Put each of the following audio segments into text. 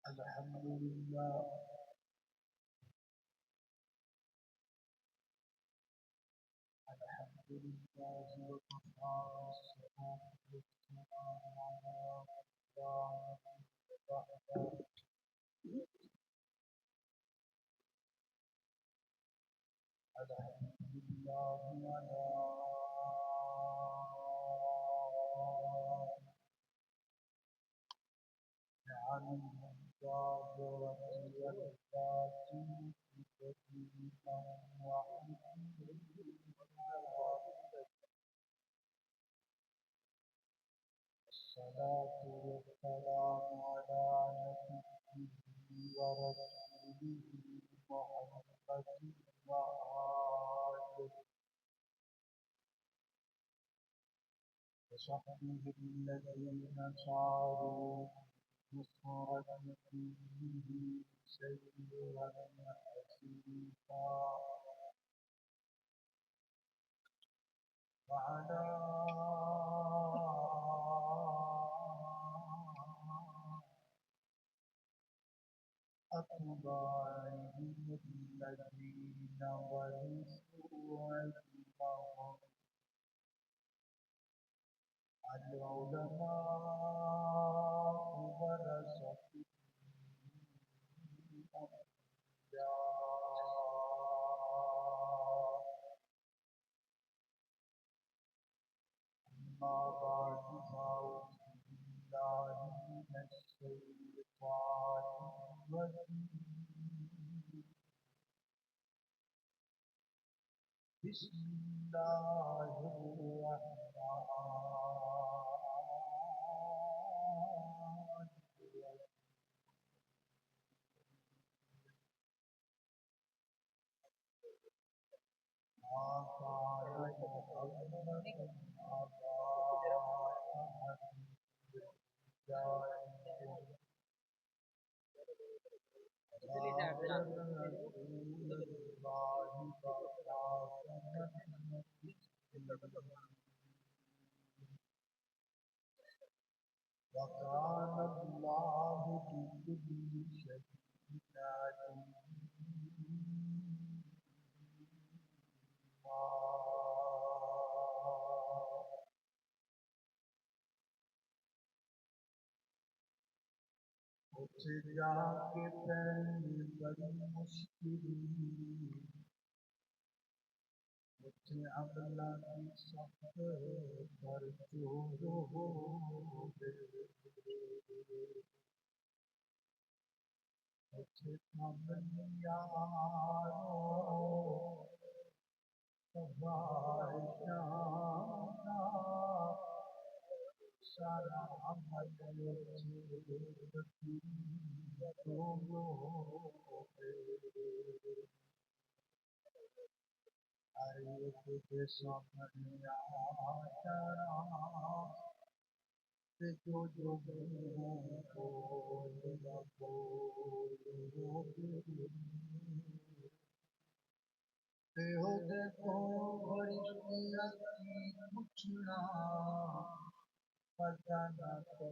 الحمد لله الحمد لله وكفى والصلاة والسلام على عباده وحده الحمد لله على نعم الإنجاز والزيادات تسليما الصلاة والسلام على نبيه ورسوله محمد وآله وصحبه الذين صاروا نصرة دينه سيرا حسيبا وعلى أتباعهم الذين ورثوا علمهم العلماء ورثة الأنبياء أما بعد فأعوذ بالله من الشيطان الرجيم بسم الله الرحمن الرحيم ما كان محمد أبا أحد من رجالكم ولكن رسول الله وخاتم النبيين وكان الله بكل شيء عليما اٹھ جا کے پہلے بڑی مشکل مجھے عملہ کی سخت پر جو ہو گئے مجھے اپنی یاروں سبائشانا سارا عمل مجھے تو ہو گئے آئے تجھے سامنے آشارا کہ جو میں بول ہو دیکھو غریبیت کی پوچھنا پتہ نہ تو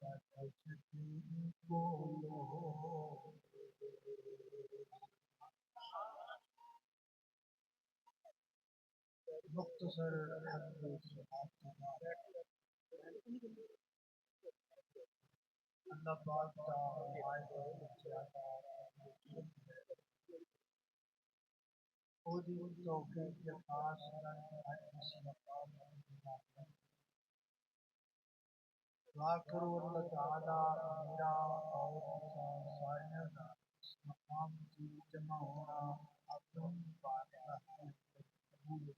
کا تجھے بولو مختصر حمد و ثنا اللہ پاک کا نہایت زیادہ خود توفیق کے خاص اس مقام پر دعا کرو اللہ تعالیٰ میرا اور سارے اس مقام کی جمع ہونا اپنی بارگاہ میں قبول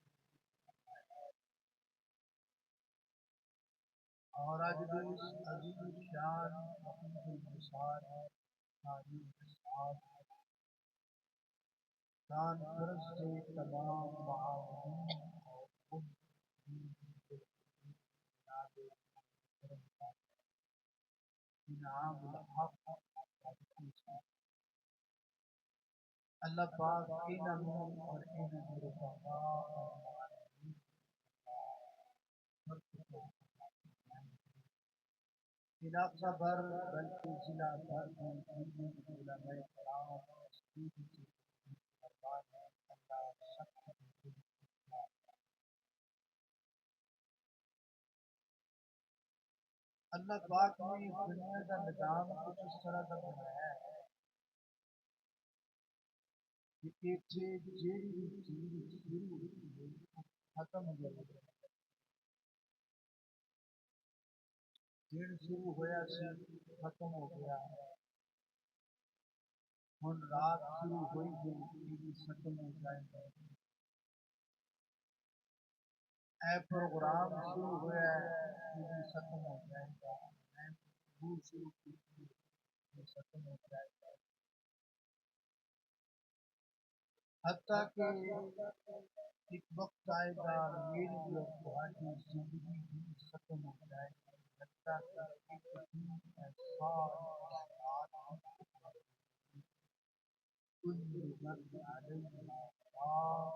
اور آج بھی اس عظیم شان حقیق البشار تعلیم کے ساتھ کانفرنس کے تمام معاونین اور انعام الحق اللہ پاک انہوں اور انہوں رفقا اور معلمین علاقہ بھر بلکہ ضلع بھر میں علماء کرام مستفید سے فرمان ہے اللہ سخت اللہ پاک نے اس دنیا کا نظام کچھ اس طرح کا بنایا ہے کہ ایک جیڑی چیز شروع ہوتی ہے ختم ہو جائے گی دن شروع ہویا سی ختم ہو گیا ہن رات شروع ہوئی گئی یہ بھی ختم ہو جائے گا اے پروگرام شروع ہوا ہے یہ بھی ختم ہو جائے گا اے گفتگو شروع کی تھی یہ ختم ہو جائے گا حتیٰ کہ ایک وقت آئے گا میری اور تمہاری زندگی بھی ختم ہو جائے گی حتیٰ کہ ایک دن ایسا كل من عليها فان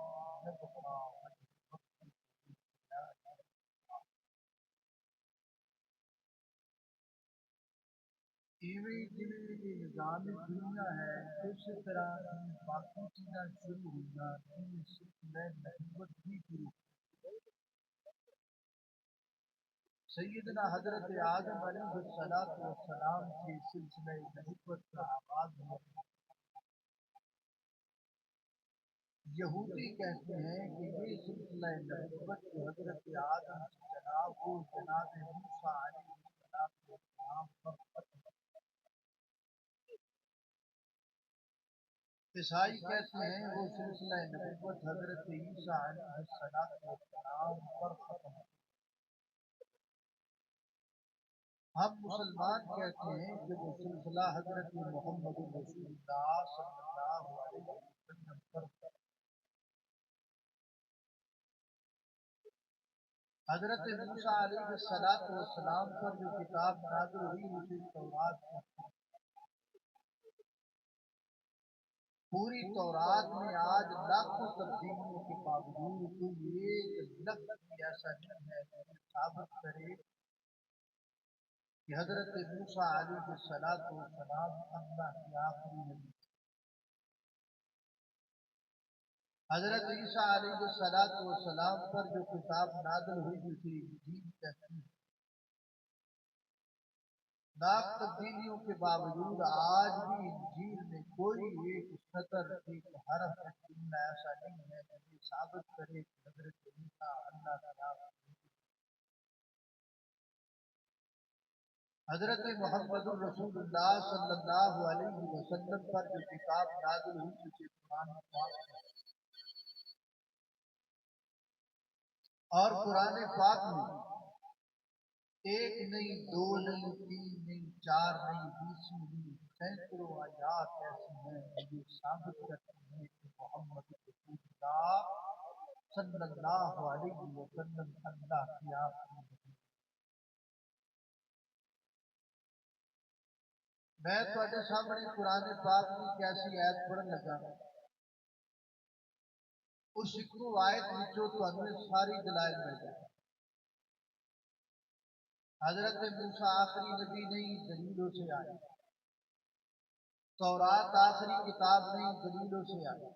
يبقى وجه ربك ایویں جویں یہ نظام دنیا ہے اسی طرح باقی چیزاں شروع ہوئیاں ان سلسلہ نبوت بھی شروع سیدنا حضرت آدم علیہ السلام کے سلسلہ نبوت کا آغاز ہوا یہودی کہتے ہیں کہ یہ سلسلہ نبوت جو حضرت آدم سے چلا وہ جناب موسیٰ علیہ السلام پر ختم ہوا۔ عیسائی کہتے ہیں وہ سلسلہ نبوت حضرت عیسیٰ علیہ السلام پر ختم ہوا۔ ہم مسلمان کہتے ہیں کہ وہ سلسلہ حضرت محمد رسول اللہ صلی اللہ علیہ وسلم پر ختم ہوا۔ حضرت موسیٰ علیہ السلام پر جو کتاب نازل ہوئی اسے تورات کی پوری تورات میں آج لاکھوں تبدیلیوں کے باوجود کوئی ایک لفظ بھی ایسا نہیں ہے جو ثابت کرے کہ حضرت موسیٰ علیہ السلام اللہ کے آخری نبی۔ حضرت عیسیٰ علیہ السلام پر جو کتاب نازل ہوئی اسے انجیل کہتے ہیں۔ لاکھ تبدیلیوں کے باوجود آج بھی انجیل میں کوئی ایک سطر ایک حرف ایک جملہ ایسا نہیں ہے جو یہ ثابت کرے کہ حضرت عیسیٰ اللہ تعالیٰ حضرت محمد الرسول اللہ صلی اللہ علیہ وسلم پر جو کتاب نازل ہوئی اسے قرآن پاک ہے۔ اور قرآن پاک میں ایک نہیں دو نہیں تین نہیں چار نہیں 20 نہیں سینکڑوں آیات ایسی ہیں جو یہ ثابت کرتی ہیں کہ محمد رسول اللہ صلی اللہ علیہ وسلم اللہ کی آخری نبی۔ میں تواڈے سامنے قرآن پاک کی کیسی آیت پڑھن لگا اس ایکو آیت وچوں تانوں ساری دلائل مل جائے۔ حضرت موسیٰ آخری نبی نہیں دلیلوں سے آئے، تورات آخری کتاب نہیں دلیلوں سے آئے،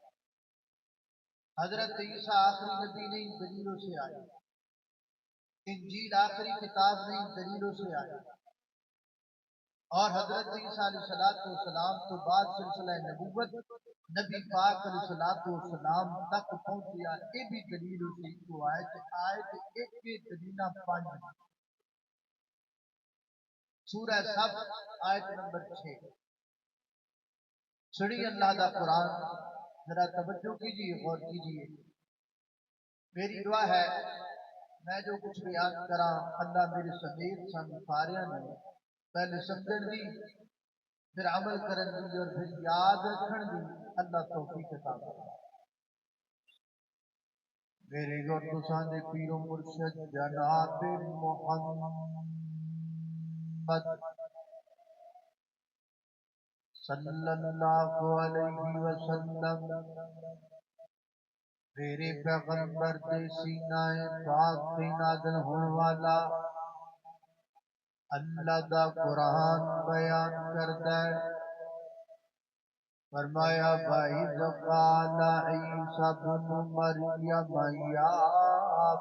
حضرت عیسیٰ آخری نبی نہیں دلیلوں سے آئے، انجیل آخری کتاب نہیں دلیلوں سے آئے، اور حضرت عیسیٰ علیہ السلام تو بعد سلسلہ نبوت نبی پاک علیہ السلام تک پہنچیا یہ بھی دلیلوں سے تو آیت ایک کے دلیلہ پانچ سورہ سب آیت نمبر 6 سڑی اللہ دا قرآن ذرا توجہ کیجیے غور کیجیے۔ میری دعا ہے میں جو کچھ بیان کرا اللہ میرے سمیت سن ساریاں نے پہلے سمجھن دی پھر عمل کرن دی اور پھر یاد رکھن دی اللہ توفیق عطا فرمائے۔ میرے اور تساں دے پیر و مرشد جناب محمد صلی اللہ علیہ وسلم میرے پیغمبر دے سینہ پاک پہ نازل ہونے والا اللہ دا قرآن بیان کرتا ہے، فرمایا وَإِذْ قَالَ عِيسَى ابْنُ مَرْيَمَ يَا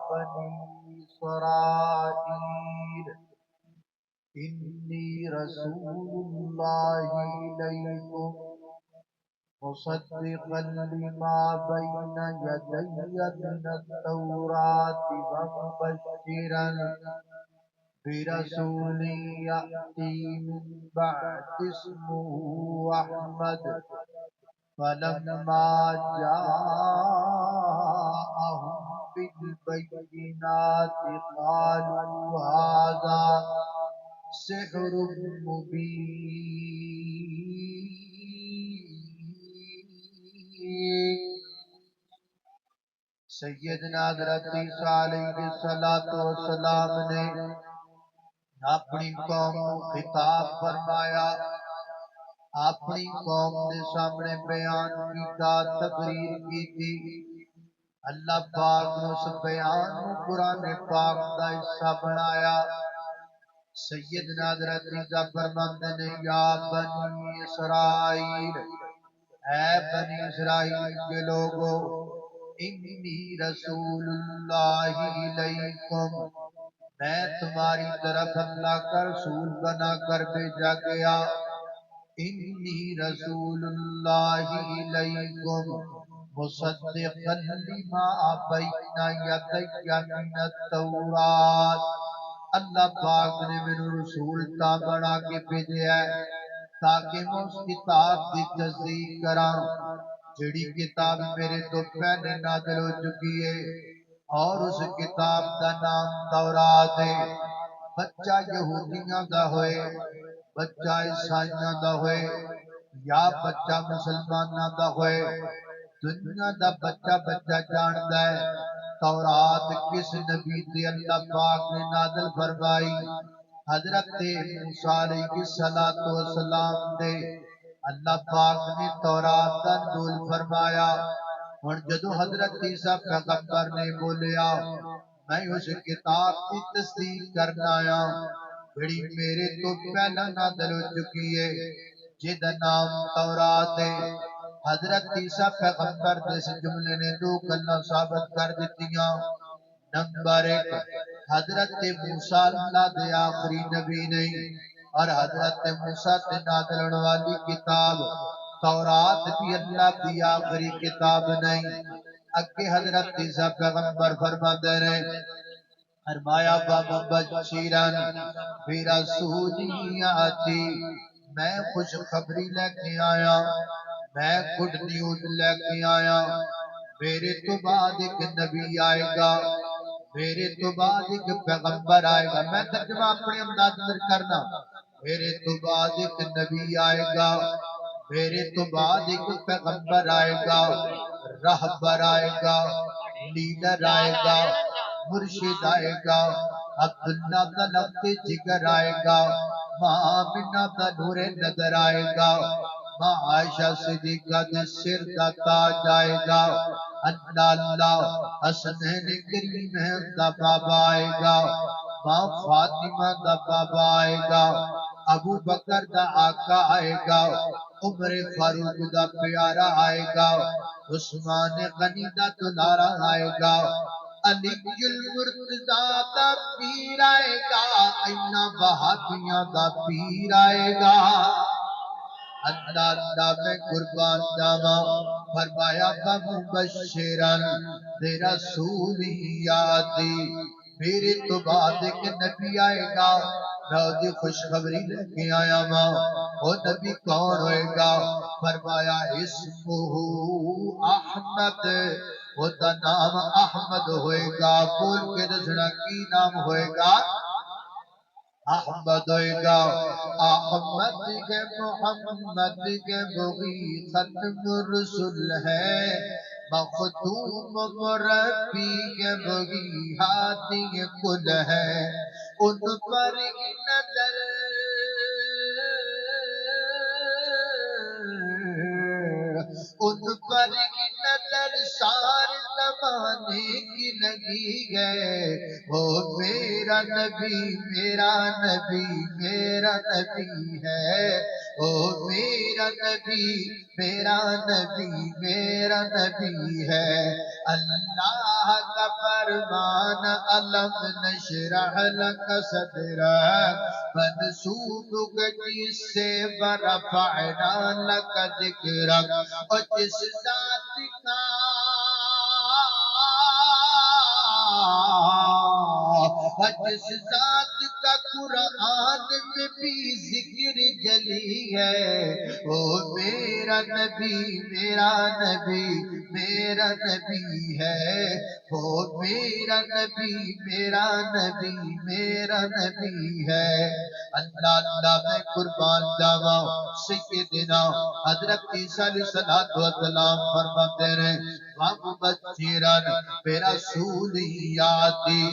بَنِي إِسْرَائِيلَ إِنِّي رَسُولُ اللَّهِ إِلَيْكُمْ مُصَدِّقًا لِمَا بَيْنَ يَدَيَّ مِنَ التَّوْرَاةِ وَمُبَشِّرًا بِرَسُولٍ يَأْتِي مِن بَعْدِي اسْمُهُ أَحْمَدُ فَلَمَّا جَاءَهُم بِالْبَيِّنَاتِ قَالُوا هَذَا سِحْرٌ مُبِينٌ۔ سیدنا حضرت عیسیٰ علیہ السلام نے اپنی قوم کو خطاب فرمایا، اپنی قوم کے سامنے بیان کیتا، تقریر کی تھی۔ اللہ پاک نے اس بیان کو قرآن پاک کا حصہ بنایا۔ سیدنا حضرت عیسیٰ فرماتے ہیں یا بنی اسرائیل، اے بنی اسرائیل کے لوگوں، انی رسول اللہ علیکم، میں تمہاری طرف اللہ کا رسول بنا کر بھیجا گیا۔ انی رسول اللہ علیکم مصدقا لما بین یدی من التوراۃ، اللہ پاک نے میرے رسول تا بنا کے بھیجا ہے تاکہ میں اس کتاب کی تصدیق کراں جڑی کتاب میرے تو پہلے نازل ہو چکی ہے، اور اس کتاب کا نام تورات ہے۔ بچہ یہودیاں دا ہوئے، بچہ عیسائیاں دا ہوئے، یا بچہ مسلماناں دا ہوئے، دنیا دا بچہ بچہ جاندا ہے تورات کس نبی تے اللہ پاک نے نازل فرمائی؟ حضرت موسیٰ علیہ السلام دے اللہ پاک نے تورات دا نزول فرمایا۔ اور جدو حضرت عیسیٰ پیغمبر نے بولیا میں اس کتاب کی تصدیق کرنا آیا بڑی میرے تو پہلا نازل ہو چکی ہے جدا نام تورات ہے۔ حضرت عیسیٰ پیغمبر جس جملے نے دو گلاں ثابت کر دیتیاں۔ نمبر ایک، حضرت موسیٰ اللہ دے آخری نبی نہیں، اور حضرت موسیٰ تے نازل ہونے والی کتاب تورات بھی اللہ دی آخری کتاب نہیں۔ اگے حضرت عیسیٰ پیغمبر فرماتے رہے، فرمایا وَمُبَشِّرًا بِرَسُولٍ یَأْتِی، میں خوشخبری لے کے آیا، میں گڈ نیوز لے کے آیا، میرے تو بعد ایک نبی آئے گا، میرے تو بعد ایک پیغمبر آئے گا۔ میں ترجمہ اپنے انداز میں کرنا، میرے تو بعد ایک نبی آئے گا، میرے تو بعد ایک پیغمبر آئے گا، رہبر آئے گا، لیڈر آئے گا، مرشد آئے گا، عبداللہ دا لفظ جگر آئے گا، ماں آمنہ دا نور نظر آئے گا، ماں عائشہ صدیقہ دے سر دا تاج آئے گا، اللہ حسنین کریمین دا بابا آئے گا، ماں فاطمہ دا بابا آئے گا، ابو بکر دا آقا آئے گا، عمر فاروق دا پیارا آئے گا، عثمان غنی دا دلارا آئے گا، علی المرتضیٰ دا پیر آئے گا، اینا وہابیاں دا پیر آئے گا۔ اللہ میں قربان جاواں، فرمایا وَمُبَشِّرًا بِرَسُولٍ یَأْتِی، میرے تو بعد ایک نبی آئے گا، میں دی خوشخبری لے کے آیا ماں۔ وہ نبی کون ہوئے گا؟ فرمایا اسمہ احمد، وہ دا نام احمد ہوئے گا۔ بول کے دسنا کی نام ہوئے گا؟ احمد ہوئے گا۔ احمد کے محمد کے وہی ختم رسول ہے، مختوم مربی کے وہی ہادی کل ہے، ان پر ہی نظر ان پر ہی نظر سارے فرمانے کی لگی ہے، وہ میرا نبی میرا نبی میرا نبی ہے، وہ میرا نبی میرا نبی میرا نبی ہے۔ اللہ کا فرمان علم نشرح لک صدرک، منسوب جس سے ورفعنا لک ذکرک، اور جس ذات کا جس ذات کا قرآن میں بھی ذکر جلی ہے، وہ میرا نبی میرا نبی میرا نبی ہے، وہ میرا نبی میرا نبی میرا نبی ہے۔ اللہ اللہ میں قربان جاواں سیدنا حضرت عیسیٰ علیہ السلام فرماتے ہیں وَمُبَشِّرًا بِرَسُولٍ یَأْتِی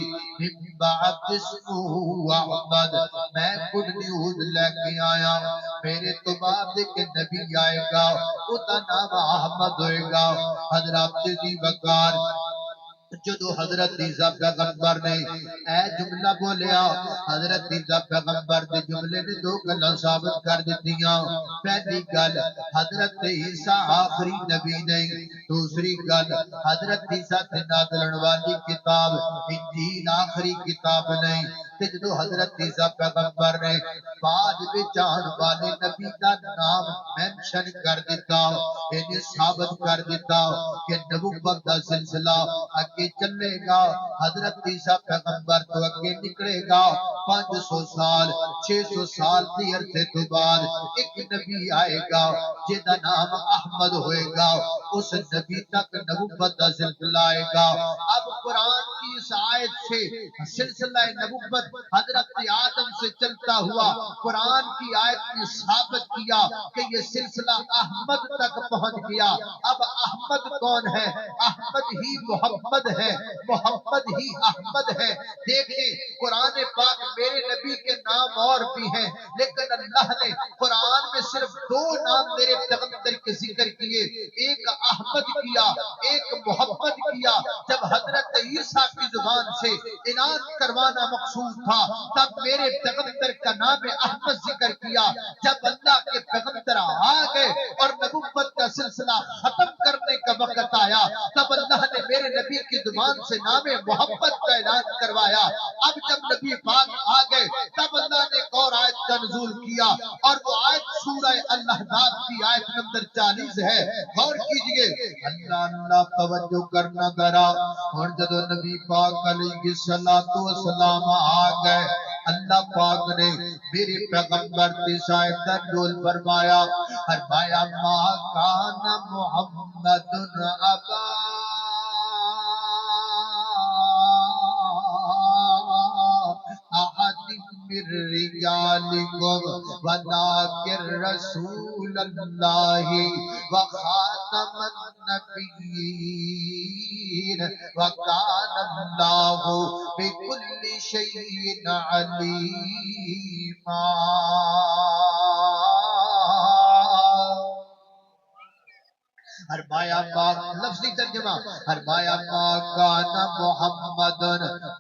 مِن بَعْدِہ اسْمُهُ احمد، میں گڈ نیوز لے کے آیا، میرے تو بعد ایک نبی آئے گا، اس کا نام احمد ہوئے گا۔ حضرات عزیز وقار جدو حضرت عیسیٰ پیغمبر نے اے جملہ بولیا، حضرت عیسیٰ پیغمبر دے جملے نے دو گلاں ثابت کر دیتیاں۔ پہلی گل حضرت عیسیٰ آخری نبی نہیں، دوسری گل حضرت عیسیٰ سے نازلن والی کتاب انجیل آخری کتاب نہیں۔ تے جدو حضرت عیسیٰ پیغمبر نے بعد وچ آن والے نبی دا نام مینشن کر دیتا، انہیں ثابت کر دیتا کہ نبوت دا سلسلہ اگے چلے گا، حضرت عیسیٰ پیغمبر تو اگے نکلے گا، 500 سال 600 سال دی عرصے تو بعد ایک نبی آئے گا جیدہ نام احمد ہوئے گا، اس نبی تک نبوت دا سلسلہ آئے گا۔ اب قرآن کی اس آیت سے سلسلہ نبوت حضرت آدم سے چلتا ہوا قرآن کی آیت نے ثابت کیا کہ یہ سلسلہ احمد تک پہنچ گیا۔ اب احمد کون ہے؟ احمد ہی محمد ہے، محمد ہی احمد ہے۔ دیکھیں قرآن پاک میرے نبی کے نام اور بھی ہیں، لیکن اللہ نے قرآن میں صرف 2 نام میرے پیغمبر کے ذکر کیے، ایک احمد کیا ایک محمد کیا۔ جب حضرت عیسیٰ کی زبان سے اعلان کروانا مقصود تھا تب میرے پیغمبر کا نام احمد ذکر کیا۔ جب اللہ کے پیغمبر آ گئے اور نبوت کا سلسلہ ختم کرنے کا وقت آیا تب اللہ نے میرے نبی کی زبان سے نام محمد کا اعلان کروایا۔ اب جب نبی پاک آ گئے تب اللہ نے ایک اور آیت کا نزول کیا، اور وہ آیت سورہ الاحزاب کی آیت نمبر 40 ہے۔ غور کیجئے، اللہ اللہ توجہ کرنا ذرا۔ اور جب نبی پاک علیہ السلام آ گئے، اللہ پاک نے میرے پیغمبر کی شاید درجول فرمایا، فرمایا ما کان محمد ابا احد من رجالکم ولکن رسول اللہ وخاتم النبیین وکان اللہ بکل شیء علیما۔ فرمایا پاک لفظی ترجمہ، فرمایا پاک کانا محمد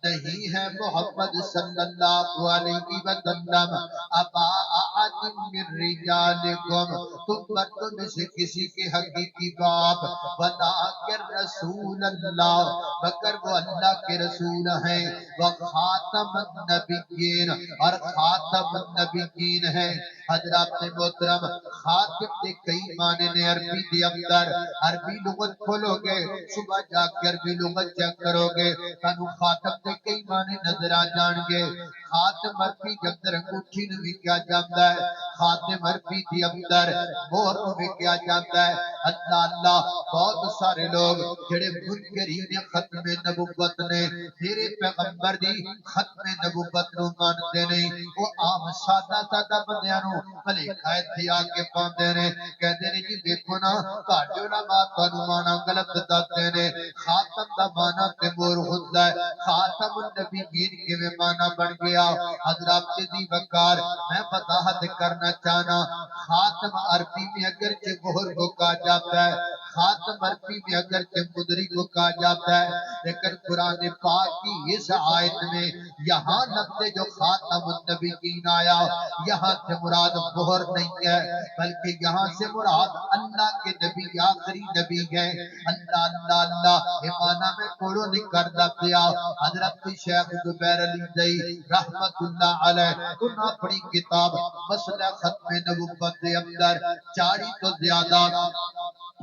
نہیں ہے محمد صلی اللہ علیہ وسلم ابا احد من رجالکم تم مردوں میں سے کسی کے حقیقی باپ، ولکن رسول اللہ مگر وہ اللہ کے رسول ہیں، وخاتم النبیین اور خاتم النبیین ہیں۔ حضرات محترم خاتم کے کئی معنی نے عربی کے اندر، عربی لغت کھولو گے صبح جا کے عربی لغت چیک کرو گے تانوں خاتم کے کئی معنی نظر آ جان گے۔ خاتم عربی کے اندر انگوٹھی نوں بھی کیا جاتا ہے، خاتم عربی کے اندر مہر نوں بھی کیا جاتا ہے۔ اللہ اللہ بہت سارے لوگ جڑے منکرین ختم نبوت نے میرے پیغمبر دی ختم نبوت نوں مانتے نہیں، وہ عام سادہ سادہ بندیاں نوں بھلیکا ایتھے آ کے پاندے نے، کہندے نے جی دیکھو نا تہاڈے علماء تانوں مانا غلط دسدے نے، خاتم دا مانا تے مہر ہوندا ہے، خاتم النبیین کیویں مانا بن گیا؟ حضرات دی وقار میں وضاحت کرنا چاہنا، خاتم عربی میں اگرچہ مہر کو کہا جاتا ہے، خاتم عربی میں اگرچہ مدری کو کہا جاتا ہے، لیکن قرآن پاک کی اس آیت میں یہاں لفظ جو خاتم النبیین آیا، یہاں سے مراد مہر نہیں ہے، بلکہ یہاں سے مراد اللہ کے نبی آخری نبی ہے۔ اللہ اللہ اللہ ایمانہ میں کوڑو نہیں کردہ پیا۔ حضرت شیخ زبیر علی زئی رحمت اللہ علیہ انہاں اپنی کتاب مسئلہ ختم نبوت دے اندر 40 تو زیادہ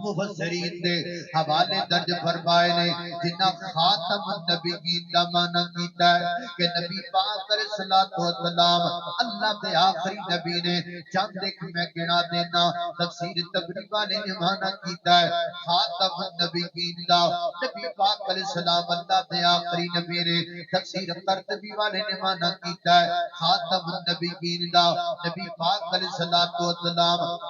مفسرین دے حوالے درج فرمائے نے، جنہ خاتم النبیین کا معنی کیتا ہے کہ نبی پاک علیہ السلام اللہ دے آخری نبی نے۔ چند ایک میں گنا دینا، تفسیر تبری والے نے معنی کیتا ہے خاتم النبیین دا نبی پاک علیہ السلام اللہ دے آخری نبی نے۔ تفسیر قرطبی والے نے معنی کیتا ہے خاتم النبیین دا نبی پاک علیہ السلام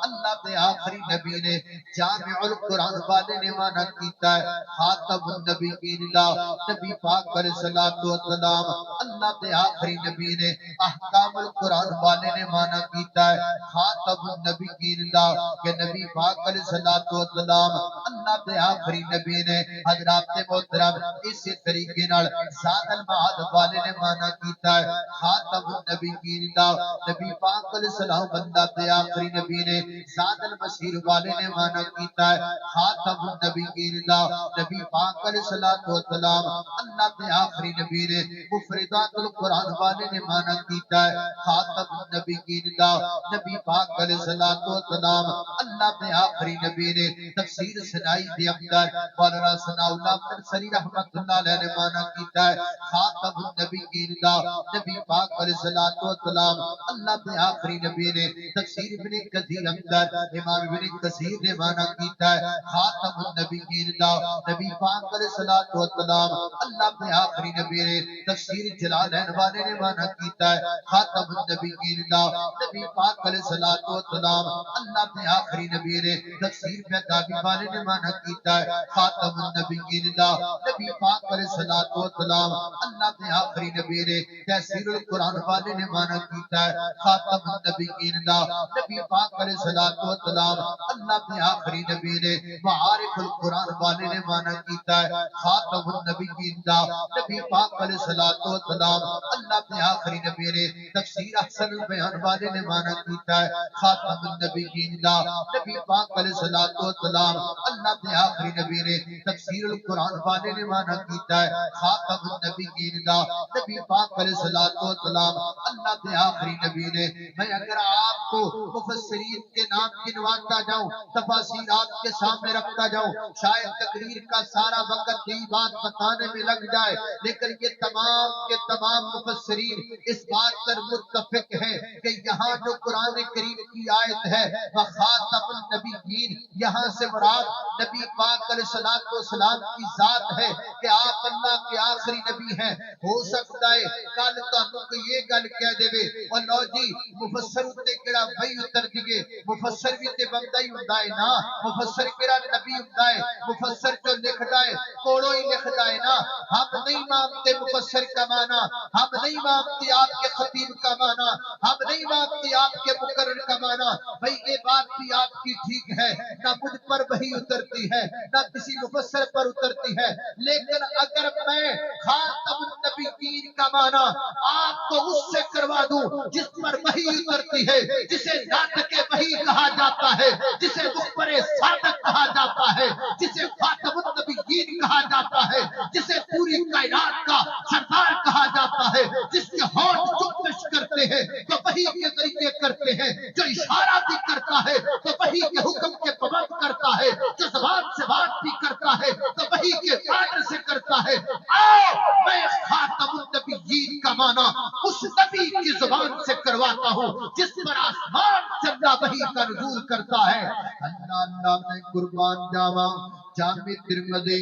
اللہ دے آخری نبی نے۔ جامع القرآن والے نے معنی کیتا ہے خاتم النبیین دا نبی پاک علیہ السلام اللہ دے آخری نبی نے۔ احکام القرآن والے نے معنی کیتا ہے خاتم النبیین دا کہ نبی پاک علیہ السلام اللہ دے آخری نبی نے۔ حضرات محترم اسی طریقے نال زاد المعاد والے نے معنی کیتا ہے خاتم النبیین دا نبی پاک علیہ السلام اللہ دے آخری نبی نے۔ زاد المسیر والے نے معنی کیتا ہے خاتم النبیین دا نبی پاک علیہ السلام اللہ دے آخری نبی نے۔ مفردات القرآن والے نے معنی کیتا ہے خاتم النبیین دا نبی پاک علیہ السلام اللہ دے آخری نبی نے۔ تفسیر سنائی دے اندر مولانا ثناء اللہ فرسری رحمت اللہ علیہ نے معنی کیتا ہے خاتم النبیین دا نبی پاک علیہ السلام اللہ دے آخری نبی نے۔ تفسیر ابن کثیر اندر امام ابن کثیر نے معنی کیتا ہے خاتم النبیین دا نبی پاک علیہ السلام اللہ دے آخری نبی نے۔ تفسیر جلالین والے نے معنی کیتا ہے خاتم النبیین دا نبی پاک علیہ السلام اللہ دے آخری نبی نے۔ تفسیر بیضاوی والے نے معنی کیتا ہے خاتم النبیین دا نبی پاک علیہ السلام اللہ دے آخری نبی نے۔ تفسیر القرآن والے نے معنی کیتا ہے خاتم النبیین دا نبی پاک علیہ السلام اللہ دے آخری نبی نے۔ معارف القرآن والے نے معنی کیتا ہے خاتم النبیین دا نبی پاک علیہ السلام اللہ دے آخری نبی نے۔ تفسیر احسن البیان والے نے معنی کیتا ہے خاتم النبیین دا نبی پاک علیہ السلام اللہ دے آخری نبی نے۔ تفسیر القرآن والے نے معنی کیتا ہے خاتم النبیین دا نبی پاک علیہ السلام اللہ دے آخری نبی نے۔ میں اگر آپ کو مفسرین کے نام گنواتا جاؤں، تفاسیرات کے سامنے رکھتا جاؤں، شاید تقریر کا سارا وقت یہی بات بتانے میں لگ جائے، لیکن یہ تمام کے تمام مفسرین اس بات پر متفق ہیں کہ یہاں جو قرآن کریم کی آیت ہے وَخَاتَمُ النَّبِيِّينَ، یہاں سے مراد نبی پاک علیہ السلام کی ذات ہے کہ آپ اللہ کے آخری نبی ہیں۔ ہو سکتا ہے کل تانوں کو یہ گل کہہ دے وے اور لو جی مفسر تے کیڑا بھائی اتر دیے، مفسر بھی تے بندہ ہی ہوندا ہے نا، مفسر کیڑا نبی ہوندا ہے، مفسر جو لکھدا ہے کوڑوں ہی لکھدا ہے نا۔ ہم نہیں مانتے مفسر کا معنی، ہم نہیں مانتے آپ کے خطیب کا معنی، ہم نہیں مانتے آپ کے مقرر کا معنی۔ بھئی یہ بات بھی آپ کی ٹھیک ہے، نہ مجھ پر وحی اترتی ہے نہ کسی مفسر پر اترتی ہے، لیکن اگر میں خاتم النبیین کا معنی آپ کو اس سے کروا دوں جس پر وحی اترتی ہے، جسے ناطق وحی کہا جاتا ہے، جسے مخبر صادق کہا جاتا ہے، جسے خاتم النبیین کہا جاتا ہے، جسے پوری کائنات کا سردار کہا جاتا ہے، جس کے ہونٹ چکش کرتے ہیں تو وحی کے ذریعے کرتے ہیں، جو اشارہ بھی کرتا ہے تو وحی کے حکم کے پابند کرتا ہے، جو زبان سے بات بھی کرتا ہے تو وحی کے آرڈر سے کرتا ہے۔ آؤ میں خاتم النبیین کا معنی اس نبی کی زبان سے کرواتا ہوں جس پر آسمان سے اللہ وحی کا نزول کرتا ہے۔ اللہ اللہ میں قربان جاواں، جامع ترمذی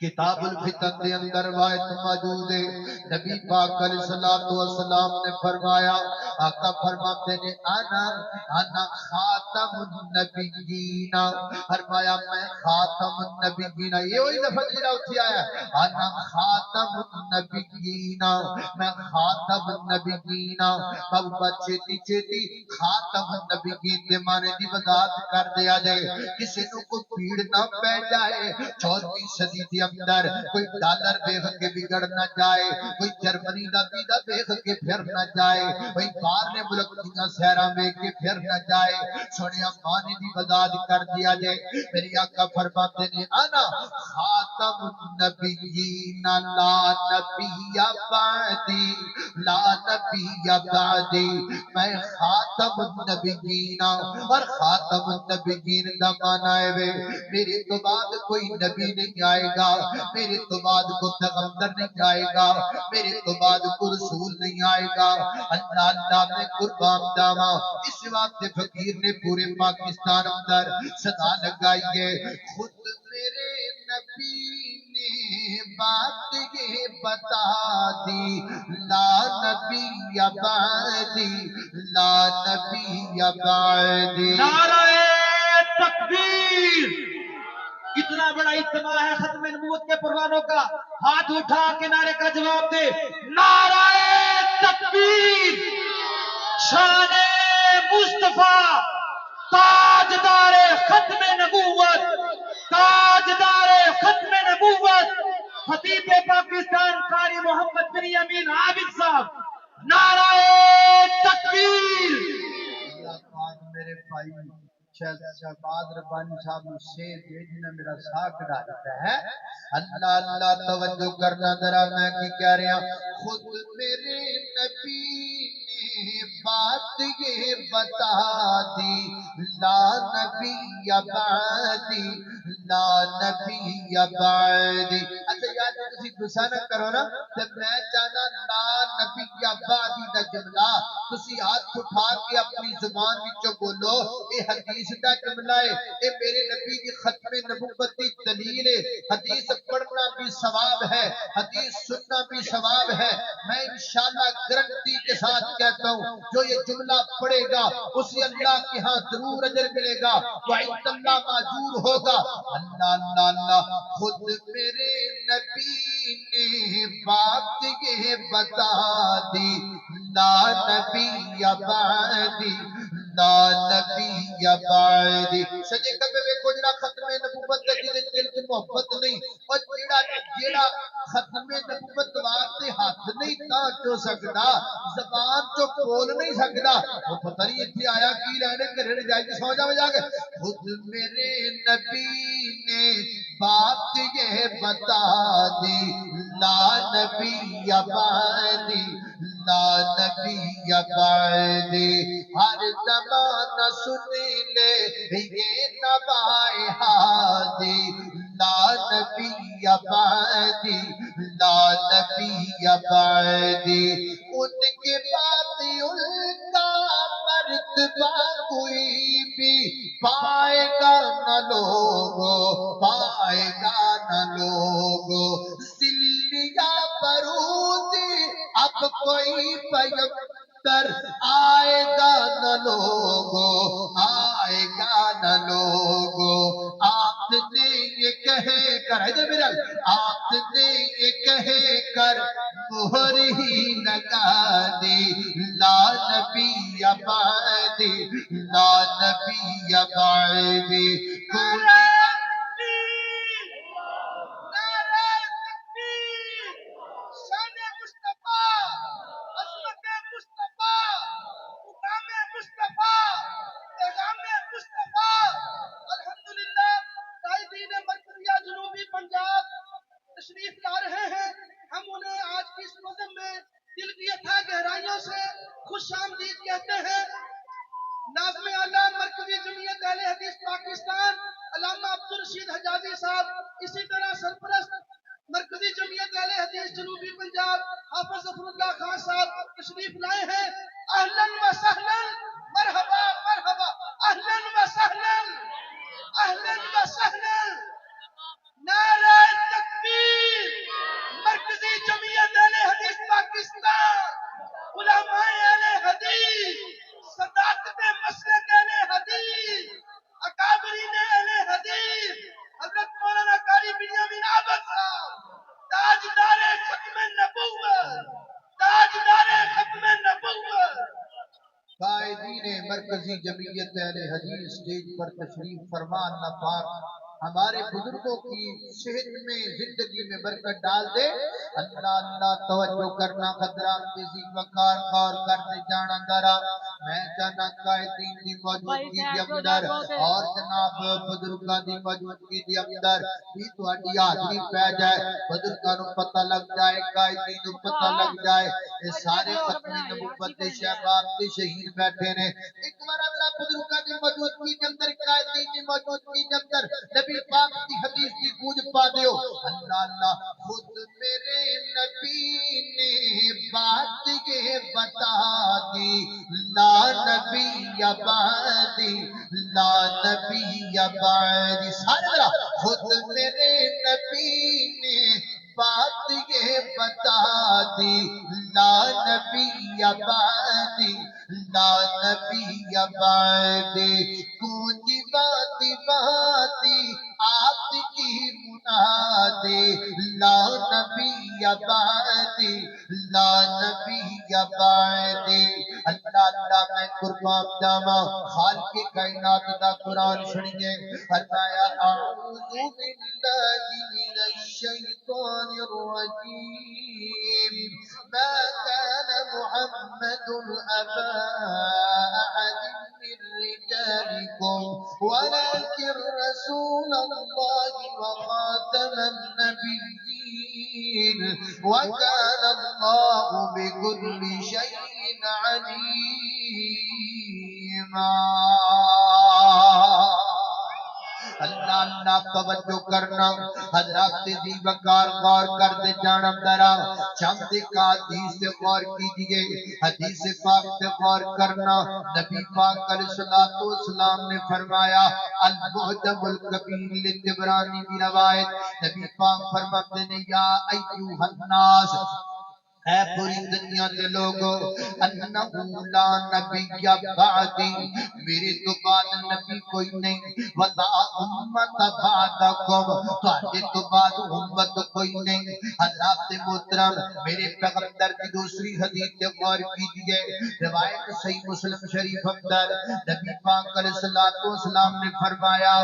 کتاب الفتن کے اندر روایت موجود ہے، نبی پاک علیہ الصلوۃ والسلام نے فرمایا، آقا فرماتے ہیں انا خاتم النبیین، فرمایا میں خاتم النبیین، یہ وہی لفظ جڑا اتھی آیا ہے، انا خاتم النبیین، میں خاتم النبیین، بابا چیتی چیتی خاتم النبیین دے معنی دی وضاحت کر دیا جائے، کسی نو کو بھیڑ نہ پہ جائے، 34 صدی کے اندر کوئی ڈالر دیکھ کے بگڑ نہ جائے، کوئی جرمنی دا ویزا دیکھ کے پھر نہ جائے، کوئی باہر نے ملک دیاں سیراں ویکھ کے پھر نہ جائے، سنیا مانی دی وضاحت کر دیا جائے، میری آقا فرماتے ہیں انا خاتم النبیین لا نبی بعدی، لا نبی بعدی، میں خاتم النبیین، اور خاتم النبیین دا معنی ہے میرے تو بعد کوئی نبی نہیں آئے گا، میرے تو بعد کوئی پیغمبر نہیں آئے گا، میرے تو بعد کوئی رسول نہیں آئے گا، اللہ اللہ میں قربان جاواں۔ اس واسطے فقیر نے پورے پاکستان اندر صدا لگائی ہے، خود میرے نبی نے بات یہ بتا دی، لا نبی بعدی، لا نبی بعدی۔ نعرہ تکبیر! اتنا بڑا اجتماع ہے ختم نبوت کے پروانوں کا، ہاتھ اٹھا کے نعرے کا جواب دے، نعرہ تکبیر! شان مصطفیٰ، تاجدار ختم نبوت، تاجدار ختم نبوت، خطیب پاکستان قاری محمد بن یمین عابد صاحب، نعرہ تکبیر! اللہ پاک میرے بھائی شہباز ربانی صاحب نے شیر بھیجنا میرا ساتھ ڈالتا ہے، اللہ اللہ توجہ کرنا ذرا، میں کی کہہ رہا ہوں، خود میرے نبی نے بات یہ بتا دی، لا نبی بعدی، لا نبی بعدی۔ اچھا یاد تسی غصہ نہ کرو نا، جب میں چاہنا لا نبی بعدی دا جملہ تسی ہاتھ اٹھا کے اپنی زبان وچوں بولو، اے حدیث دا جملہ ہے، اے میرے نبی دی ختم نبوت دی دلیل ہے، حدیث پڑھنا بھی ثواب ہے، حدیث سننا بھی ثواب ہے، میں انشاءاللہ گارنٹی کے ساتھ کہتا ہوں جو یہ جملہ پڑھے گا اسے اللہ کے ہاں ضرور اجر ملے گا، وعند اللہ ماجور ہوگا۔ اللہ اللہ اللہ، خود میرے نبی نے بات یہ بتا دی، لا نبی بعدی، لا نبی بعدی۔ سجے کبھی ویکھو جڑا ختم نبوت دا جدے دل کی محبت نہیں، اور جیڑا ختم نبوت واسطے ہاتھ نہیں تاں چو سکدا، زبان چو بول نہیں سکدا، وہ پتہ نہیں ایتھے آیا کی رہنے گھر جائے کے سو جاوے جا کے، خود میرے نبی نے بات یہ بتا دی، لا نبی بعدی، لا نبی بعدی۔ ہر زمانہ سن لے یہ نوائے ہادی، لا نبی بعدی، لا نبی بعدی۔ ان کے بعد ان کا مرتبہ کوئی بھی پائے گا نہ لوگو، پائے گا نہ لوگو، سلیا برودی اب کوئی پیغمبر آئے گا نہ لوگو، آئے گا نہ لوگو۔ آپ نے یہ کہے کر، ہے میرا آپ نے یہ کہے کر مہر ہی لگا دی، لا نبی بعدی، لا نبی بعدی۔ نعرہ تکبیر! نعرہ تکبیر! شان مصطفیٰ، عظمت مصطفیٰ، مقام مصطفیٰ، پیغام مصطفیٰ۔ الحمدللہ قائدین مرکزیہ جنوبی پنجاب تشریف لا رہے ہیں، ہم انہیں آج کی اس نظم میں دل کی اتھا گہرائیوں سے خوش آمدید کہتے ہیں۔ ناظم اعلیٰ مرکزی جمعیت اہل حدیث پاکستان علامہ عبدالرشید حجازی صاحب، اسی طرح سرپرست مرکزی جمعیت اہل حدیث جنوبی پنجاب حافظ ظفر اللہ خان صاحب تشریف لائے ہیں۔ اہلاً و سہلاً، مرحبا مرحبا، اہلاً و سہلاً، اہلاً و سہلاً، نعرہ تکبیر! مرکزی جمعیت اہل حدیث اسٹیج پر تشریف فرما، اللہ پاک ہمارے بزرگوں کی صحت میں زندگی میں برکت ڈال دے۔ اللہ اللہ توجہ کرنا، خطرات تیزی وقار غور کرنے جانا درا میں جانا قائدین دی موجودگی دی اندر اور جناب بزرگاں دی موجودگی دی اندر بھی تہاڈی حاضری پہ جائے، بزرگاں نو پتہ لگ جائے، قائدین نو پتہ لگ جائے، یہ سارے ختم نبوت دے شہباب تے شہید بیٹھے نے۔ ایک بار اللہ بزرگاں دی موجودگی دے اندر، قائدین دی موجودگی دے اندر نبی پاک کی حدیث کی گونج پا دیو۔ اللہ اللہ خود میرے نبی نے بات یہ بتا دی، لا نبی بعدی، لا نبی بعدی، سارے ذرا خود میرے نبی نے بات یہ بتا دی، لا نبی بعدی، لا نبی بعدی، گونجی باتی باتی آپ کی منادی، لا نبی بعدی، لا نبی بعدی۔ اللہ اللہ میں قربان جاواں خالق کائنات دا قرآن سنیے، فرمایا اعوذ باللہ من الشیطان الرجیم، ما كان محمد ابا احد من رجالكم ولكن رسول الله وخاتم النبيين وكان الله بكل شيء عليما۔ اللہ اللہ توجہ کرنا، حضرات دی وقار غور کر دے جانم درا چند کا حدیث سے غور کیجئے، حدیث پاک سے غور کرنا۔ نبی پاک علیہ السلام نے فرمایا، المعجم الکبیر للطبرانی کی روایت، نبی پاک فرماتے ہیں یا ایوہ الناس، اے پوری دنیا کے لوگوں، انہو لا نبی بعدی، میرے تو بعد نبی کوئی نہیں، ولا امت بعدکم، تواڈے تو بعد امت کوئی نہیں۔ حضرات محترم میرے پیغمبر کی دوسری حدیث سے غور کیجئے، روایت صحیح مسلم شریف اندر نبی پاک علیہ السلام نے فرمایا،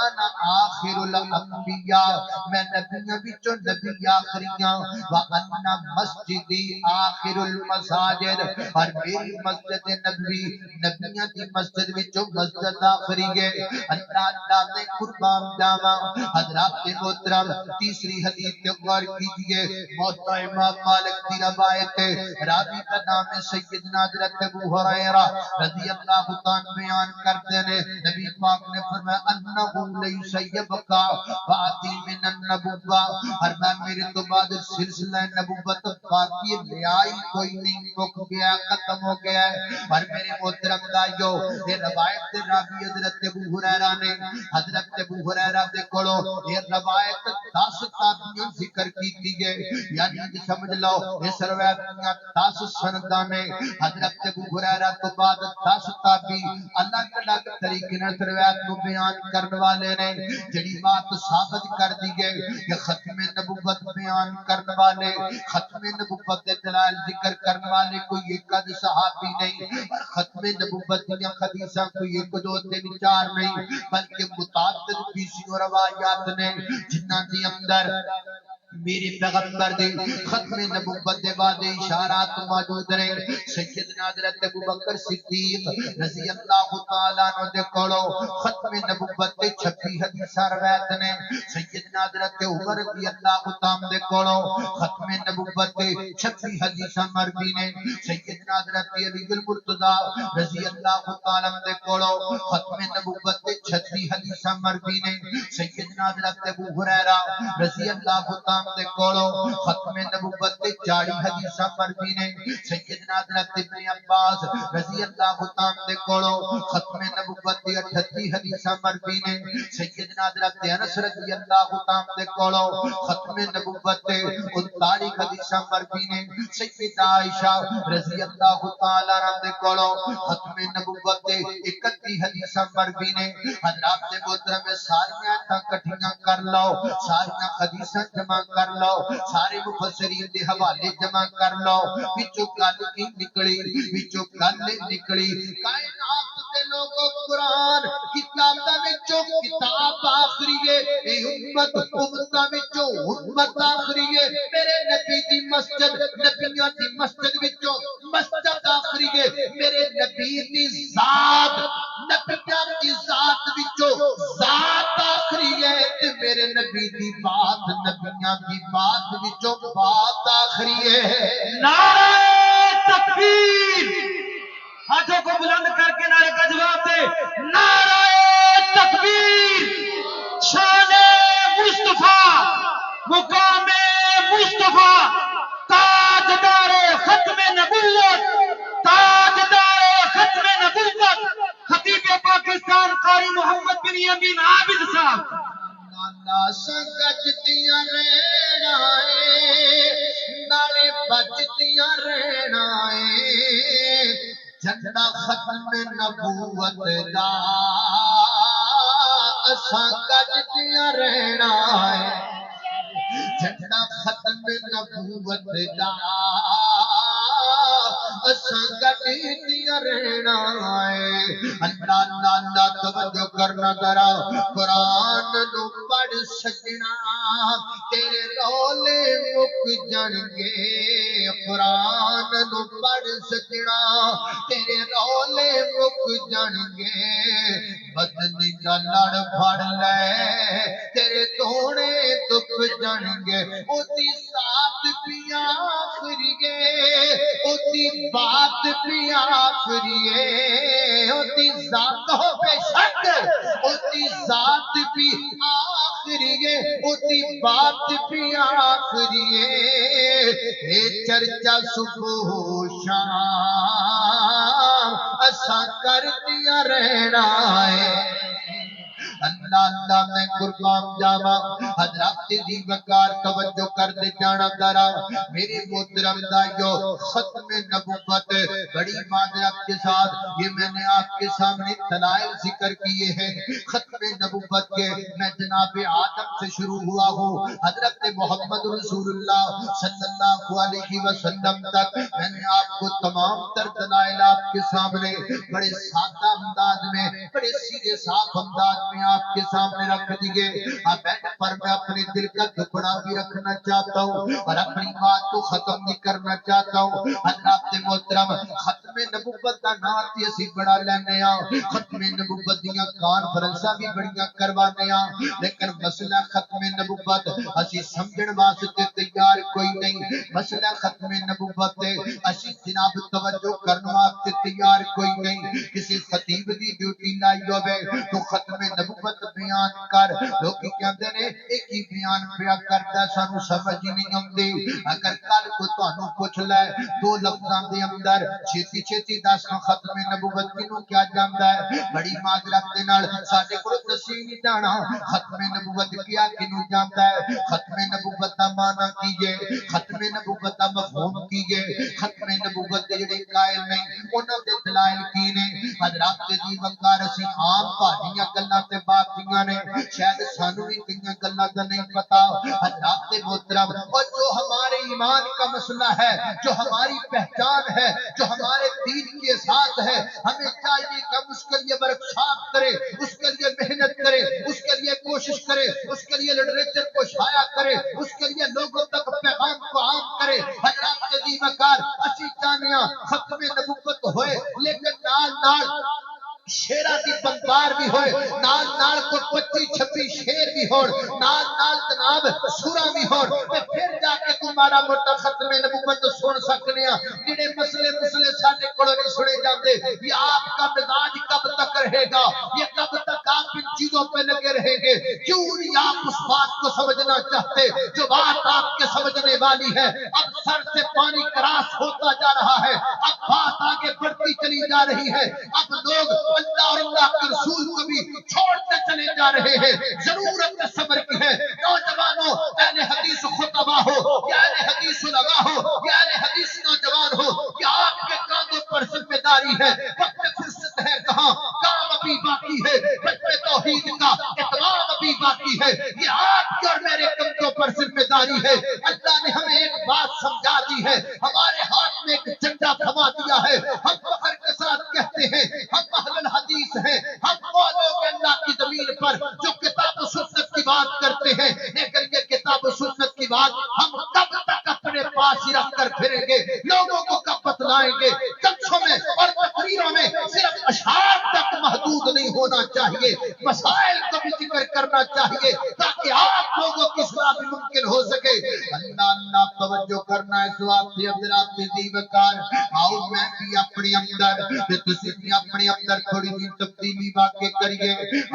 انا آخر الانبیاء، میں نبیوں وچوں نبی آخریاں، وانا مسجد آخر المساجد، اور میری مسجد نبوی نبیوں کی مسجد وچوں مسجد آخری ہے۔ اللہ اللہ نے قربان جاواں حضرات محترم تیسری حدیث پہ غور کیجئے، موطا امام مالک کی روایت ہے، راوی کا نام ہے سیدنا حضرت ابو ہریرہ رضی اللہ عنہ بیان کرتے ہیں، نبی پاک نے فرمایا انہو لیس یبقی بعدی من النبوہ، فرمایا میرے تو بعد سلسلہ نبوت باقی لیائی کوئی نہیں، مک گیا، ختم ہو گیا ہے۔ اور میرے محترم دائیو، یہ روایت راوی حضرت ابو ہریرہ نے، حضرت ابو ہریرہ دے کولو یہ روایت 10 تابعین ذکر کی تھی ہے، یعنی سمجھ لو اس روایت میں 10 سنداں نے، حضرت ابو ہریرہ تو بعد 10 تابعی الگ الگ طریقے نے روایت کو بیان کرنے والے نے، جڑی بات ثابت کر دی ہے کہ ختم نبوت بیان کرنے والے، ختم نبوت کے دلائل ذکر کرنے والے کوئی ایک آدھ صحابی نہیں، اور ختم نبوت یا حدیثاں کوئی ایک دو تین چار نہیں، بلکہ متعدد بیسیوں روایات نے جنہاں دی اندر میرے پیغمبر دے ختم نبوت دے بعد اشارات موجود رہے۔ سیدنا حضرت ابو بکر صدیق رضی اللہ تعالیٰ عنہ دے کولو ختم نبوت دے 26 حدیثاں روایت نے، سیدنا حضرت عمر رضی اللہ تعالیٰ دے کولو ختم نبوت دے 26 حدیثاں مروی نے، سیدنا حضرت علی المرتضی رضی اللہ تعالیٰ دے کولو ختم نبوت دے 36 حدیثاں مروی نے، سیدنا حضرت ابو ہریرہ رضی اللہ تعالیٰ دے کولو ختم نبوت دے 40 حدیثاں مروی نے، سیدنا حضرت ابن عباس رضی اللہ تعالیٰ دے کولو ختم نبوت دے 38 حدیثاں مروی نے، سیدنا حضرت انس رضی اللہ تعالیٰ دے کولو ختم نبوت دے 39 حدیثاں مروی نے، سیدہ عائشہ رضی اللہ تعالیٰ عنہ دے کولو ختم نبوت دے 31 حدیثاں مروی نے۔ حضرات محترم ساریاں تا کٹھیاں کر لو، ساریاں حدیثاں جمع کر لو، سارے مفسرین دے حوالے جمع کر لو، وچوں گل کی نکلی، وچوں گل نکلی، کائنات تے لوگوں قرآن کتاباں وچوں کتاب آخری ہے، اے امت امتاں وچوں امت آخری ہے، میرے نبی دی مسجد نبیوں دی مسجد وچوں مسجد آخری ہے، میرے نبی دی ذات نبیوں دی ذات وچوں ذات آخری ہے، تے میرے نبی دی بات نبیوں دی بات وچوں بات آخری ہے۔ نعرہ تکبیر، ہاتھوں کو بلند کر کے نعرے کا جواب دے، نعرہ تکبیر، شان مصطفیٰ، مقام مصطفیٰ، تاجدار ختم نبوت، تاجدار ختم نبوت، خطیب پاکستان قاری محمد بن یمین عابد صاحب۔ نانا سنگجتیاں رہنائے نالے بجتیاں رہنائے جھنڈا ختم نبوت دا سنگجتیاں رہنائے جھنڈا ختم نبوت دا سنگجتیاں رہنائے۔ اللہ اللہ توجہ کرنا ذرا، قرآن نو پڑھ سجنا تیرے رولے مک جان گے، قرآن نو پڑھ سجنا تیرے رولے مک جان گے، بدنی دا لڑ پھڑ لے تیرے توڑے دکھ جان گے، او دی ساتھ پیا آخری گے، او دی بات پیا آخری ہے، او دی ذات ہو بے شک، او دی ذات بھی آخری ہے، او دی بات بھی آخری ہے، اے چرچا صبح شام اسا کر دیا رہنا ہے۔ اللہ اللہ میں قربان جاوا، حضرات دی وقار توجہ کر دے جانا ذرا، میرے محترم دائیو، ختم نبوت بڑی معذرت کے ساتھ یہ میں نے آپ کے سامنے دلائل ذکر کیے ہیں ختم نبوت کے۔ میں جناب آدم سے شروع ہوا ہوں حضرت محمد رسول اللہ صلی اللہ علیہ وسلم تک، میں نے آپ کو تمام تر دلائل آپ کے سامنے بڑے سادہ انداز میں، بڑے سیدھے صاف انداز میں آپ کے سامنے رکھ دیے۔ اب پر میں اپنے دل کا ٹکڑا بھی رکھنا چاہتا ہوں اور اپنی بات کو ختم بھی کرنا چاہتا ہوں۔ حضرات محترم، ختم نبوت کا نام تے اسی بڑا لینے ہاں، ختم نبوت دیاں کانفرنساں بھی بڑیاں کروانے ہاں، لیکن مسئلہ ختم نبوت اسی سمجھن واسطے تیار کوئی نہیں، مسئلہ ختم نبوت تے اسی جناب توجہ کرنے واسطے تیار کوئی نہیں۔ کسی خطیب دی ڈیوٹی لائی ہوے تو ختم نبوت بیان کر، لوگ کہندے نے ایک ہی بیان پیا کردا سانو سمجھ نہیں آندی۔ اگر کل کو تانوں پوچھ لے دو لفظاں دے اندر چھتی چھتی دس ختم نبوت کینوں کیا جاندا ہے، بڑی معذرت دے نال ساڈے کول دسی نہیں جانا ختم نبوت کیا کینوں جاندا ہے۔ ختم نبوت دا معنی کی ہے، ختم نبوت دا مفہوم کی ہے، ختم نبوت دے جڑے قائل نہیں انہاں دے دلائل کی نے۔ حضرات دی وقار اسی عام پہاڑیاں گلاں تے باقیاں نے، شاید سانو بھی کئی گلاں دا نہیں پتا۔ حضرات محترم، اور جو ہمارے ایمان کا مسئلہ ہے، جو ہماری پہچان ہے، جو ہمارے دین کے ساتھ ہے، ہمیں چاہیے کہ ہم اس کے لیے ورکشاپ کرے، اس کے لیے محنت کرے، اس کے لیے کوشش کرے، اس کے لیے لٹریچر کو شائع کرے، اس کے لیے لوگوں تک پیغام کو عام کرے۔ حضرات دی وقار اسی جانیاں ختم نبوت ہوئے، لیکن نال نال شیرہ دی بندار بھی ہوئے، نال نال کو 25-26 شیر بھی ہو، نال نال جناب سورہ بھی ہو، پھر جا کے تمہارا موٹا ختم نبوت سن سکنے ہیں۔ جڑے مسئلے ساڈے کولوں نہیں سنے جاندے، یہ آپ کا مزاج کب تک رہے گا، یہ کب تک آپ ان چیزوں پہ لگے رہیں گے؟ کیوں نہیں آپ اس بات کو سمجھنا چاہتے جو بات آپ کے سمجھنے والی ہے؟ اب سر سے پانی کراس ہوتا جا رہا ہے، اب بات آگے بڑھتی چلی جا رہی ہے، اب لوگ اللہ اور اللہ کے رسول کو بھی چھوڑتے چلے جا رہے ہیں۔ ضرورت صبر کی ہے۔ نوجوانوں، اہل حدیث خطبہ ہو یا اہل حدیث علماء ہو یا اہل حدیث نوجوان ہو، یہ آپ کے کاندھوں پر ذمہ داری ہے۔ وقت فرصت ہے کہاں، کام ابھی باقی ہے، ختم توحید کا اتمام ابھی باقی ہے، یہ آپ کے اور میرے کندھوں پر ذمہ داری ہے۔ اللہ نے ہمیں ایک بات سمجھا دی ہے، ہمارے ہاتھ میں ایک جھنڈا تھما دیا ہے، ہم فخر کے ساتھ کہتے ہیں ہم اہل الحدیث ہیں، ہم وہ لوگ اللہ کی زمین پر جو کتاب و سنت کی بات کرتے ہیں، لیکن یہ کتاب و سنت کی بات ہم کب تک اپنے پاس ہی رکھ کر پھریں گے؟ لوگوں کو کب بتلائیں گے؟ جلسوں میں اور تقریروں میں صرف اشعار تک محدود نہیں ہونا چاہیے، مسائل کو بھی ذکر کرنا چاہیے تاکہ آپ لوگوں کی اصلاح بھی ممکن ہو سکے۔ اللہ اللہ توجہ کرنا ہے سواب سے عبداللہ تیزی وقار آؤ میں بھی اپنے اندر تسی بھی اپنے اندر تھوڑی سی تبدیلی واقع کریے،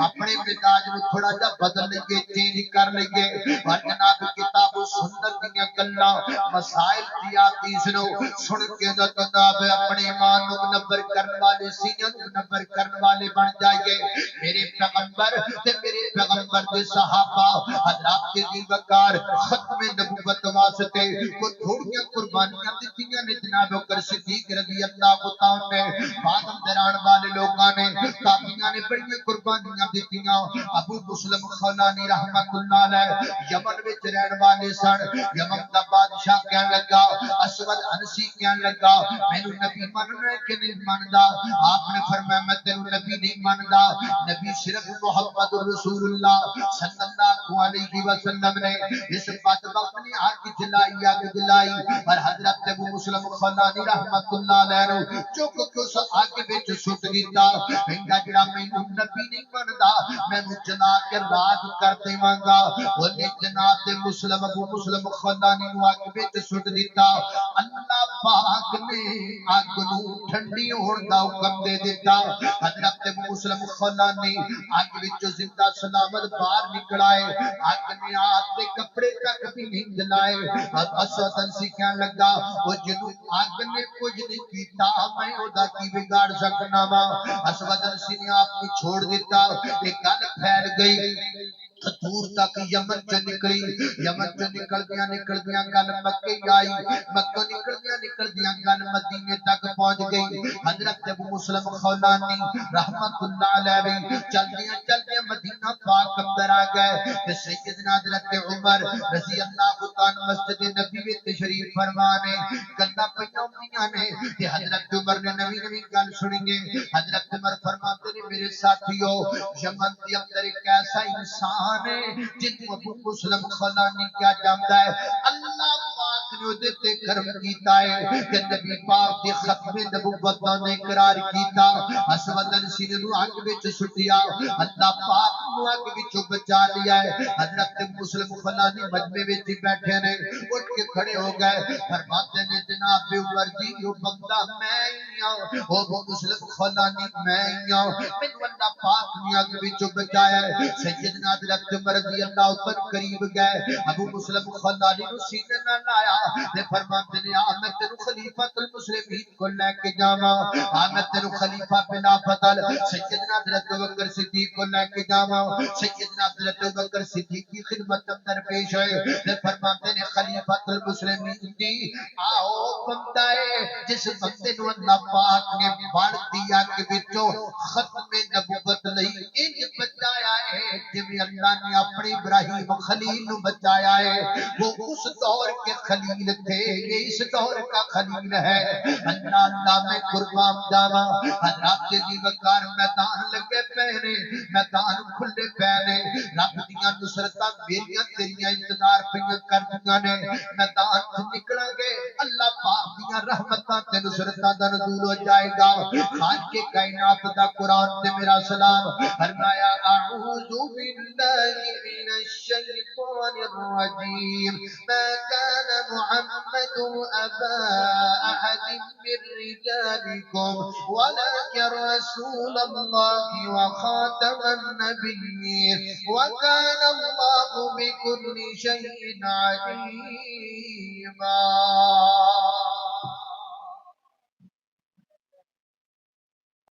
اپنے مزاج میں تھوڑا جا بدل لیں، چینج کر لیں اور جناب کتاب و سنت دیا گلا مسائل کی آتی سنو سن کے جناب اپنے ایمان کو منور کرنے والے سینہ منور کرنے والے بن جائیے۔ میرے پیغمبر تے میرے پیغمبر دے صحابہ حضرات کے دی وقار ختم نبوت واسطے وہ تھوڑیاں قربانیاں دیتیاں نے جناب بکر صدیق رضی اللہ عنہ نے، بعد اندران والے لوگاں نے تابعیاں نے بڑی قربانیاں دیتیاں۔ ابو مسلم خولانی رحمت اللہ علیہ یمن وچ رہن والے سن، یمن دا بادشاہ کہن لگا، اسود انسی کہن لگا مینوں نبی مننا ہے کہ نہیں مندا؟ آپ نے فرمایا میں تینوں نبی نہیں مندا، نبی صرف محمد رسول اللہ صلی اللہ علیہ وسلم نے۔ اس بدبخت نے آگ جلائی اور حضرت ابو مسلم خولانی رحمت اللہ علیہ نے چک کے اس آگ وچ سٹ دیتا، کہندا جڑا مینوں نبی نہیں مندا مینوں جلا کے راگ کر دیواں گا۔ اونے جناب مسلم ابو مسلم خولانی نو آگ وچ سٹ دیتا، اللہ پاک نے آگ نو ٹھنڈی ہون دا حکم دے دیتا، حضرت ابو مسلم خولانی آگ وچ زندہ سلامت باہر نکل آئے، آگ نے آپ دے کپڑے تک بھی نہیں جلائے۔ اسود انسی کہنے لگا وہ جنوں آگ نے کچھ نہیں کیتا میں او دا کی بگاڑ سکنا وا؟ اسود انسی نے آپ کو چھوڑ دیتا، ایک گل پھیل گئی دور تک یمن چ نکلی، یمن چ نکل دیاں گل مکے آئی، مکہ نکل دیاں گل مدینے تک پہنچ گئی۔ حضرت ابو مسلم خولانی رحمت اللہ علیہ چل دیاں مدینہ پاک اندر آ گئے تے سیدنا حضرت عمر رضی اللہ عنہ مسجد نبی میں تشریف فرمانے گلاں پئیاں ہوندیاں نے کہ حضرت عمر نے نوی گل سنی ہے۔ حضرت عمر فرماتے نے میرے ساتھیو یمن کے اندر ایک ایسا انسان جن کو ابو مسلم خولانی کیا جانتا ہے، اللہ پاک نے دے تے کرم کیتا ہے کہ نبی پاک دی ختم نبوت نے اقرار کیتا۔ اسود انسی نے آگ وچ سٹیا، اللہ پاک نو آگ وچ بچا لیا ہے۔ حضرت مسلم خولانی مجمع وچ بیٹھے نے، اٹھ کے کھڑے ہو گئے، فرماتے نے جناب عمر جی وہ بندہ میں ہی ہوں، وہ ابو مسلم خولانی میں ہی ہوں، مینوں اللہ پاک نے آگ وچ بچایا ہے۔ سیدنا حضرت عمر رضی اللہ عنہ قریب گئے، ابو مسلم خولانی نو سینے نہ لایا تے فرماتے نے آ میں تینو خلیفۃ المسلمین کو لے کے جاواں، آ میں تینو خلیفہ بلا فضل سیدنا حضرت ابوبکر صدیق کو لے کے جاواں۔ سیدنا حضرت ابوبکر صدیق کی خدمت اندر پیش ہوئے تے فرماتے نے خلیفۃ المسلمین دی آؤ بندہ ہے جس بندے نو اللہ پاک نے بڑھ دیا کہ وچوں ختم نبوت لئی انج بچایا ہے جویں اللہ نے اپنے ابراہیم خلیل نو بچایا ہے۔ وہ اس دور کے خلیل تھے، یہ اس دور کا خلیل ہے۔ اللہ اللہ میں قربان جاواں، حضرات جی وقار میدان لگے پہنے، میدان کھلے پہنے، رب دیاں نصرتاں میریاں تیریاں انتظار پہ کر دیاں نے، میدان سے نکلیں گے اللہ پاک دیاں رحمتاں تے نصرتاں دا نزول ہو جائے گا۔ خالق کائنات دا قرآن تے میرا سلام فرمایا اعوذ باللہ من الشیطان الرجیم ما كان محمد ابا احد من رجالکم ولكن رسول اللہ وخاتم النبیین وكان اللہ بكل شيء عليما۔